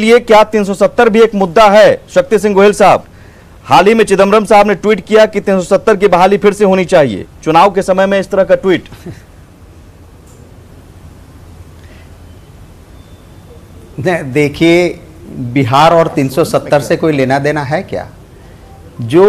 लिए क्या 370 भी एक मुद्दा है? शक्ति सिंह गोहिल साहब, हाल ही में चिदम्बरम साहब ने ट्वीट किया कि 370 की बहाली फिर से होनी चाहिए। चुनाव के समय में इस तरह का ट्वीट। देखिए, बिहार और 370 से कोई लेना देना है क्या? जो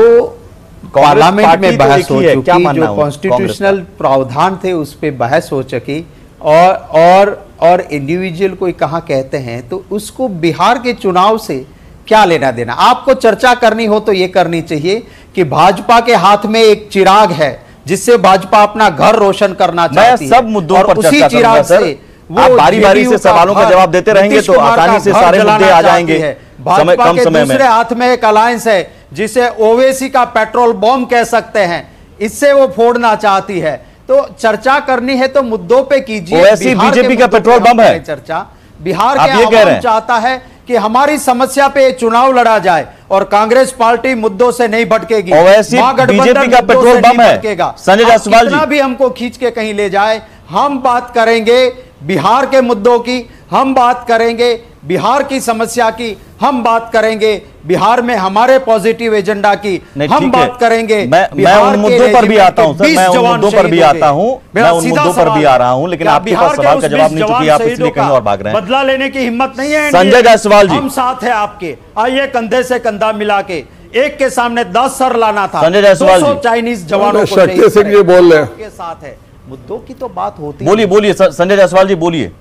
पार्लियामेंट में बहस हो चुकी, जो कॉन्स्टिट्यूशनल प्रावधान थे उस पे बहस हो चुकी, और इंडिविजुअल कोई कहाँ कहते हैं, तो उसको बिहार के चुनाव से क्या लेना देना? आपको चर्चा करनी हो तो ये करनी चाहिए कि भाजपा के हाथ में एक चिराग है जिससे भाजपा अपना घर रोशन करना चाहती है। सब मुद्दों पर उसी चिराग से आप बारी-बारी से सवालों का जवाब देते रहेंगे तो आसानी से सारे मुद्दे आ जाएंगे। भाजपा के दूसरे हाथ में एक अलायंस है जिसे ओवैसी का पेट्रोल बॉम्ब कह सकते हैं, इससे वो फोड़ना चाहती है। तो चर्चा करनी है तो मुद्दों पे कीजिए। ओवैसी बीजेपी का पेट्रोल बम्ब है। चर्चा बिहार के आवाम चाहता है कि हमारी समस्या पे चुनाव लड़ा जाए और कांग्रेस पार्टी मुद्दों से नहीं भटकेगी। ओवैसी बीजेपी का पेट्रोल बम है। संजय जायसवाल जी, भी हमको खींच के कहीं ले जाए, हम बात करेंगे बिहार के मुद्दों की, हम बात करेंगे बिहार की समस्या की, हम बात करेंगे बिहार में हमारे पॉजिटिव एजेंडा की, हम बात करेंगे। मैं उन मुद्दों पर भी आता हूं सर, मैं उन मुद्दों पर भी आता हूं, मैं उन मुद्दों पर भी आ रहा हूं, लेकिन आपके पास सवाल का जवाब नहीं, चुकी आप इसलिए कहीं और भाग रहे हैं। बदला लेने की हिम्मत नहीं है संजय जायसवाल जी, हम साथ हैं आपके। आइए कंधे से कंधा मिला के, एक के सामने 10 सर लाना था। संजय जायसवाल जी, चाइनीज जवानों को शक्ति सिंह जी बोल रहे हैं, के साथ है। मुद्दों की तो बात होती है। बोलिए बोलिए संजय जायसवाल जी, बोलिए,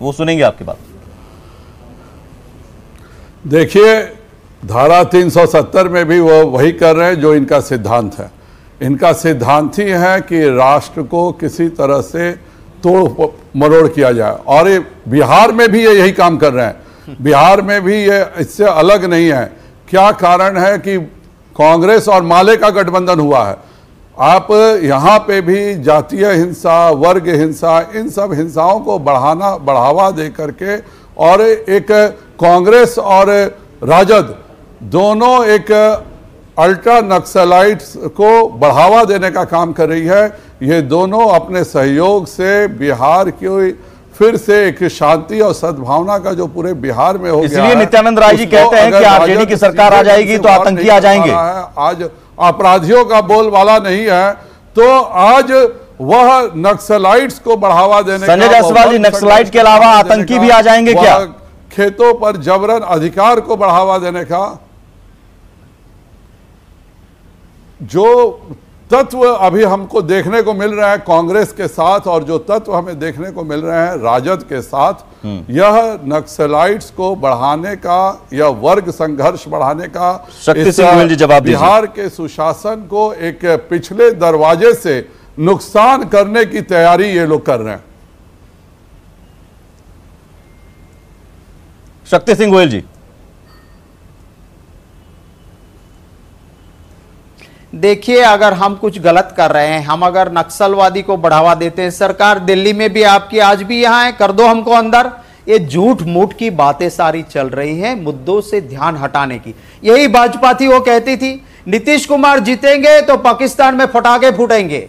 वो सुनेंगे आपकी बात। देखिए, धारा 370 में भी वो वही कर रहे हैं जो इनका सिद्धांत है। इनका सिद्धांत ही है कि राष्ट्र को किसी तरह से तोड़ मरोड़ किया जाए, और ये बिहार में भी ये यही काम कर रहे हैं। बिहार में भी ये इससे अलग नहीं है। क्या कारण है कि कांग्रेस और माले का गठबंधन हुआ है। आप यहाँ पे भी जातीय हिंसा, वर्ग हिंसा, इन सब हिंसाओं को बढ़ावा दे करके, और एक कांग्रेस और राजद दोनों एक अल्ट्रा नक्सलाइट्स को बढ़ावा देने का काम कर रही है। ये दोनों अपने सहयोग से बिहार की फिर से एक शांति और सद्भावना का जो पूरे बिहार में हो गया है, इसलिए नित्यानंद राय जी कहते हैं कि आरजेडी की सरकार आ जाएगी तो आतंकी आ जाएंगे। आज अपराधियों का बोलबाला नहीं है, तो आज वह नक्सलाइट्स को बढ़ावा देने का, संजय जायसवाल जी, नक्सलाइट के अलावा आतंकी भी आ जाएंगे क्या? खेतों पर जबरन अधिकार को बढ़ावा देने का जो तत्व अभी हमको देखने को मिल रहा है कांग्रेस के साथ, और जो तत्व हमें देखने को मिल रहे हैं राजद के साथ, यह नक्सलाइट्स को बढ़ाने का या वर्ग संघर्ष बढ़ाने का, शक्ति सिंह गोहिल जी जवाब दीजिए। बिहार के सुशासन को एक पिछले दरवाजे से नुकसान करने की तैयारी ये लोग कर रहे हैं। शक्ति सिंह गोहिल जी, देखिए, अगर हम कुछ गलत कर रहे हैं, हम अगर नक्सलवादी को बढ़ावा देते हैं, सरकार दिल्ली में भी आपकी आज भी यहां है, कर दो हमको अंदर। ये झूठ मूठ की बातें सारी चल रही हैं मुद्दों से ध्यान हटाने की। यही भाजपा थी, वो कहती थी नीतीश कुमार जीतेंगे तो पाकिस्तान में फटाके फूटेंगे।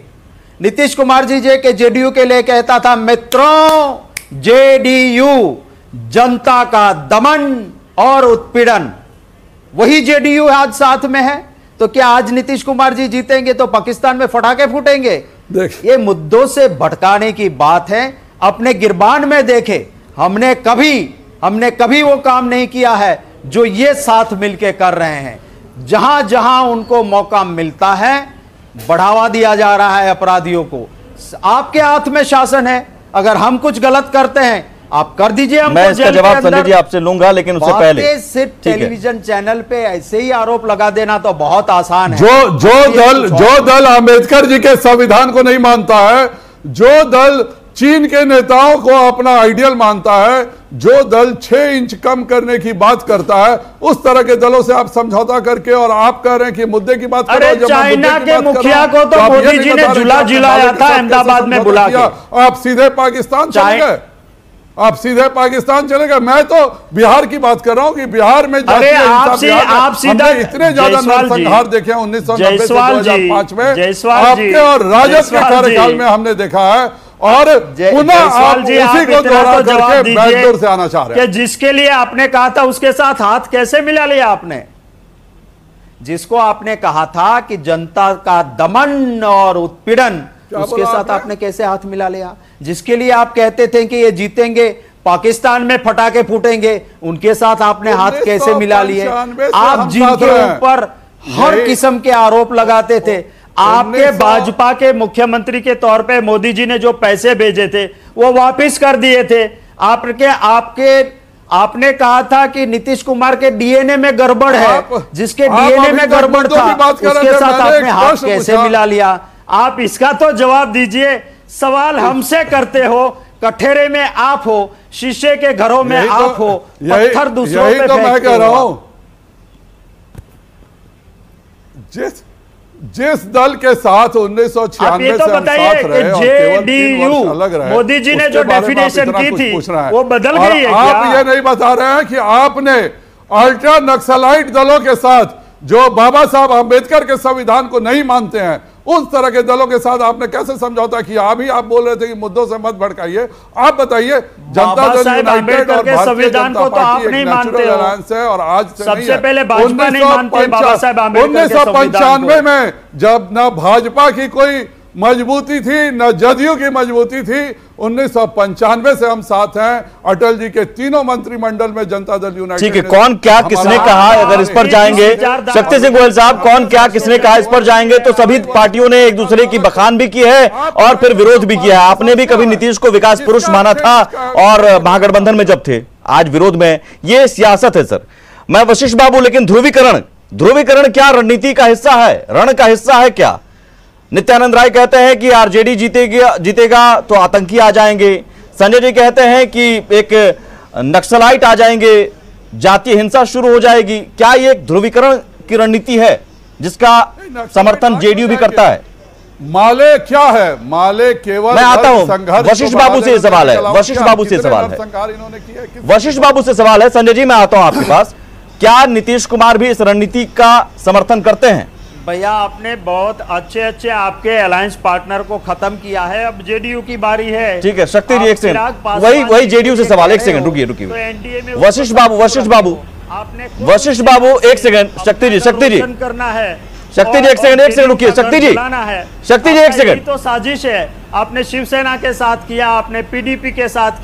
नीतीश कुमार जी के जेडीयू के लिए कहता था, मित्रों, जेडीयू जनता का दमन और उत्पीड़न। वही जेडीयू आज साथ में है, तो क्या आज नीतीश कुमार जी जीतेंगे तो पाकिस्तान में फटाके फूटेंगे? ये मुद्दों से भटकाने की बात है। अपने गिरबान में देखे, हमने कभी वो काम नहीं किया है जो ये साथ मिलके कर रहे हैं। जहां जहां उनको मौका मिलता है बढ़ावा दिया जा रहा है अपराधियों को। आपके हाथ में शासन है, अगर हम कुछ गलत करते हैं आप कर दीजिए, मैं इसका जवाब संजय जी आपसे लूंगा, लेकिन उससे पहले सिर्फ टेलीविजन चैनल पे ऐसे ही आरोप लगा देना तो बहुत आसान है। जो दल अंबेडकर जी के संविधान को नहीं मानता है, जो दल चीन के नेताओं को अपना आइडियल मानता है, जो दल 6 इंच कम करने की बात करता है, उस तरह के दलों से आप समझौता करके, और आप कह रहे हैं कि मुद्दे की बात करो। जब चाइना के मुखिया को तो मोदी जी ने झुलाया था अहमदाबाद में बुला के। आप सीधे पाकिस्तान चले गए, आप सीधे पाकिस्तान चले गए। मैं तो बिहार की बात कर रहा हूं कि बिहार में आप सीधा इतने ज्यादा नरसंहार देखे 1990 से 2005 में आपके और राजद के कार्यकाल में हमने देखा है। और पुनः आप जायसवाल जी, आप उसी को इतना दोहरा तो जवाब करके दीजिए बैकडोर से आना चाह रहे हैं कि जिसके लिए आपने कहा था उसके साथ हाथ कैसे मिला लिया आपने? जिसको आपने कहा था कि जनता का दमन और उत्पीड़न, उसके बोला साथ आपने? आपने कैसे हाथ मिला लिया? जिसके लिए आप कहते थे कि ये जीतेंगे, पाकिस्तान में पटाखे फूटेंगे, उनके साथ आपने हाथ कैसे मिला लिए? 1995 से आप हम साथ जिनके रहे हैं। ऊपर हर यही- किस्म के आरोप लगाते थे, आपके 1900 भाजपा के मुख्यमंत्री के तौर पे मोदी जी ने जो पैसे भेजे थे वो वापस कर दिए थे। आपने कहा था कि नीतीश कुमार के डीएनए में गड़बड़ है, जिसके डीएनए में गड़बड़ था उसके साथ आपने हाथ कैसे मिला लिया? आप इसका तो जवाब दीजिए। सवाल हमसे करते हो, कठेरे में आप हो, शीशे के घरों में आप हो, पत्थर दूसरों पे तो मैं फेंकते कह रहा हो। हूं, जिस दल के साथ 1996 आप ये तो से हम बताइए साथ रहे कि और केवल 3 JDU वर्ष अलग रहे, मोदी जी ने उसके जो बारे में आप डेफिनेशन इतना की कुछ थी, पूछ रहे हैं। वो बदल और गई है आप क्या? ये नहीं बता रहे हैं कि आपने अल्ट्रा नक्सलाइट दलों के साथ जो बाबा साहब अंबेडकर के संविधान को नहीं मानते हैं, उस तरह के दलों के साथ आपने कैसे समझौता किया? अभी आप बोल रहे थे कि मुद्दों से मत भड़काइए। आप बताइए, जनता बाबा दल साहेब यूनाइटेड अंबेडकर और के भारतीय संविधान जनता को तो आप पार्टी नहीं एक मानते नेचुरल हो। अलायंस है और आज से नहीं सबसे है। पहले भाजपा नहीं मानते बाबा साहेब अंबेडकर के संविधान को। 1995 में जब न भाजपा की कोई मजबूती थी न जदयू की मजबूती थी, 1995 से हम साथ हैं। अटल जी के तीनों मंत्रिमंडल में जनता दल यूनाइटेड। ठीक है, कौन क्या किसने कहा, अगर इस पर जाएंगे शक्ति सिंह गोयल साहब, कौन क्या किसने कहा इस पर जाएंगे तो सभी पार्टियों ने एक दूसरे की बखान भी की है और फिर विरोध भी किया है। आपने भी कभी नीतीश को विकास पुरुष माना था और महागठबंधन में जब थे, आज विरोध में। ये सियासत है सर। मैं वशिष्ठ बाबू, लेकिन ध्रुवीकरण क्या रणनीति का हिस्सा है, रण का हिस्सा है क्या? नित्यानंद राय कहते हैं कि आरजेडी जीतेगा तो आतंकी आ जाएंगे। संजय जी कहते हैं कि एक नक्सलाइट आ जाएंगे, जातीय हिंसा शुरू हो जाएगी। क्या ये एक ध्रुवीकरण की रणनीति है जिसका समर्थन जेडीयू भी करता है? माले क्या है? माले केवल मैं आता हूं, संघर्ष वशिष्ठ को बाबू से ये बढ़ाने सवाल है, के अलावा वशिष्ठ क्या बाबू से कितने सवाल है। नरसंहार इन्होंने किए, वशिष्ठ बाबू से सवाल है। संजय जी, मैं आता हूं आपके पास। क्या नीतीश कुमार भी इस रणनीति का समर्थन करते हैं? भैया, आपने बहुत अच्छे आपके अलायंस पार्टनर को खत्म किया है, अब जेडीयू की बारी है। ठीक है, शक्ति जी एक सेकंड, चिराग पासवान वही जी जेडीयू से के सवाल, एक कह रहे सेकंड हो, रुकिए तो एनडीए में वशिष्ठ बाबू, आपने वशिष्ठ बाबू एक सेकंड, शक्ति जी करना है। शक्ति जी एक सेकंड रुकिए, शक्ति जी एक सेकंड। तो साजिश है, आपने शिवसेना के साथ किया, आपने पीडीपी के साथ किया।